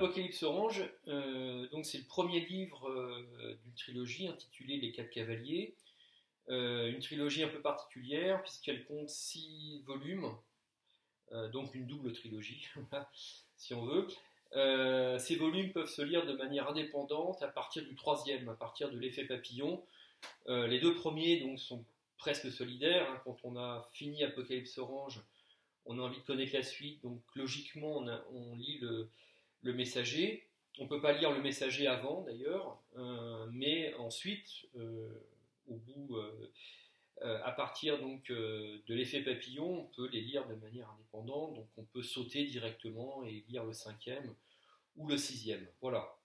Apocalypse Orange, donc c'est le premier livre d'une trilogie intitulée Les Quatre Cavaliers. Une trilogie un peu particulière puisqu'elle compte 6 volumes, donc une double trilogie, si on veut. Ces volumes peuvent se lire de manière indépendante à partir du troisième, à partir de l'effet papillon. Les 2 premiers donc, sont presque solidaires. Hein. Quand on a fini Apocalypse Orange, on a envie de connaître la suite, donc logiquement on lit le Messager. On ne peut pas lire le Messager avant d'ailleurs, mais ensuite, au bout, à partir donc, de l'effet papillon, on peut les lire de manière indépendante, donc on peut sauter directement et lire le 5e ou le 6e. Voilà.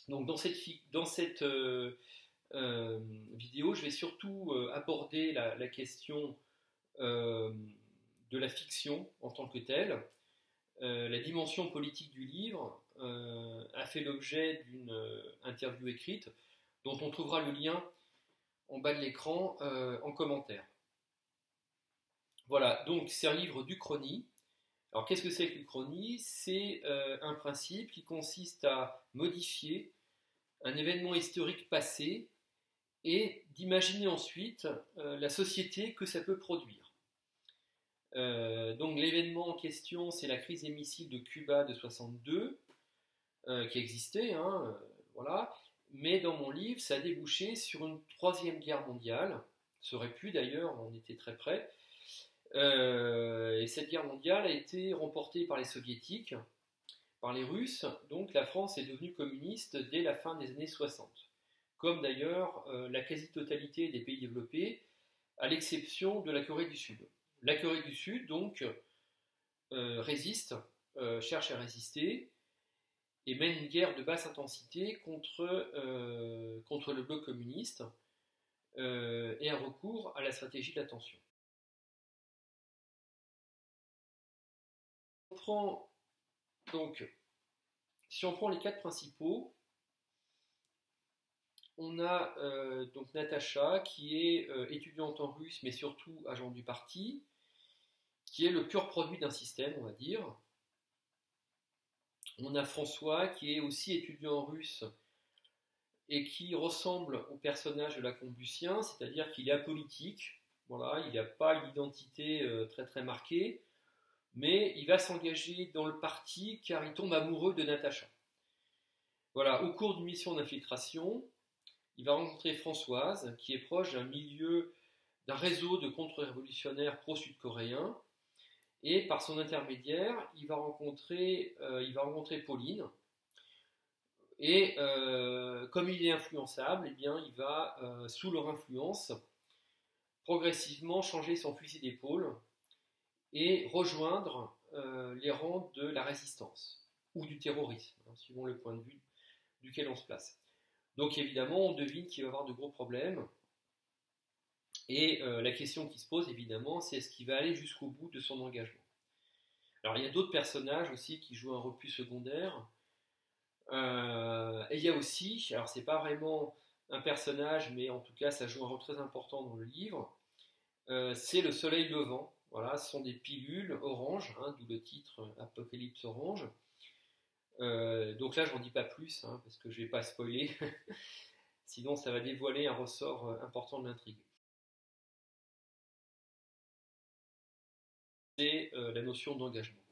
Donc dans cette vidéo, je vais surtout aborder la question de la fiction en tant que telle. La dimension politique du livre a fait l'objet d'une interview écrite dont on trouvera le lien en bas de l'écran en commentaire. Voilà, donc c'est un livre d'Uchronie. Alors qu'est-ce que c'est que l'Uchronie? C'est un principe qui consiste à modifier un événement historique passé et d'imaginer ensuite la société que ça peut produire. Donc l'événement en question, c'est la crise des missiles de Cuba de 62, qui existait, hein, voilà. Mais dans mon livre, ça a débouché sur une 3e guerre mondiale. Ça aurait pu d'ailleurs, on était très près. Et cette guerre mondiale a été remportée par les soviétiques, par les Russes. Donc la France est devenue communiste dès la fin des années 60. Comme d'ailleurs la quasi-totalité des pays développés, à l'exception de la Corée du Sud. La Corée du Sud, donc, résiste, cherche à résister, et mène une guerre de basse intensité contre le bloc communiste, et a recours à la stratégie de la tension. Si on prend les 4 principaux, on a donc Natacha, qui est étudiante en russe, mais surtout agent du parti, qui est le pur produit d'un système, on va dire. On a François, qui est aussi étudiant en russe, et qui ressemble au personnage de Lacombucien, c'est-à-dire qu'il est apolitique, voilà, il n'a pas une identité très très marquée, mais il va s'engager dans le parti car il tombe amoureux de Natacha. Voilà, au cours d'une mission d'infiltration, il va rencontrer Françoise, qui est proche d'un réseau de contre-révolutionnaires pro-sud-coréens, et par son intermédiaire, il va rencontrer Pauline, et comme il est influençable, eh bien, il va, sous leur influence, progressivement changer son fusil d'épaule et rejoindre les rangs de la résistance, ou du terrorisme, hein, suivant le point de vue duquel on se place. Donc évidemment, on devine qu'il va y avoir de gros problèmes. Et la question qui se pose, évidemment, c'est est-ce qu'il va aller jusqu'au bout de son engagement? Alors il y a d'autres personnages aussi qui jouent un rôle plus secondaire. Et il y a aussi, alors c'est pas vraiment un personnage, mais en tout cas ça joue un rôle très important dans le livre, c'est le soleil levant. Voilà, ce sont des pilules oranges, hein, d'où le titre Apocalypse Orange. Donc là, je n'en dis pas plus, hein, parce que je ne vais pas spoiler, sinon ça va dévoiler un ressort important de l'intrigue. C'est la notion d'engagement.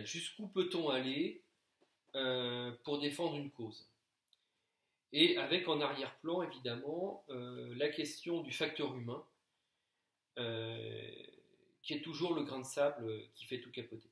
Jusqu'où peut-on aller pour défendre une cause? Et avec en arrière-plan, évidemment, la question du facteur humain, qui est toujours le grain de sable qui fait tout capoter.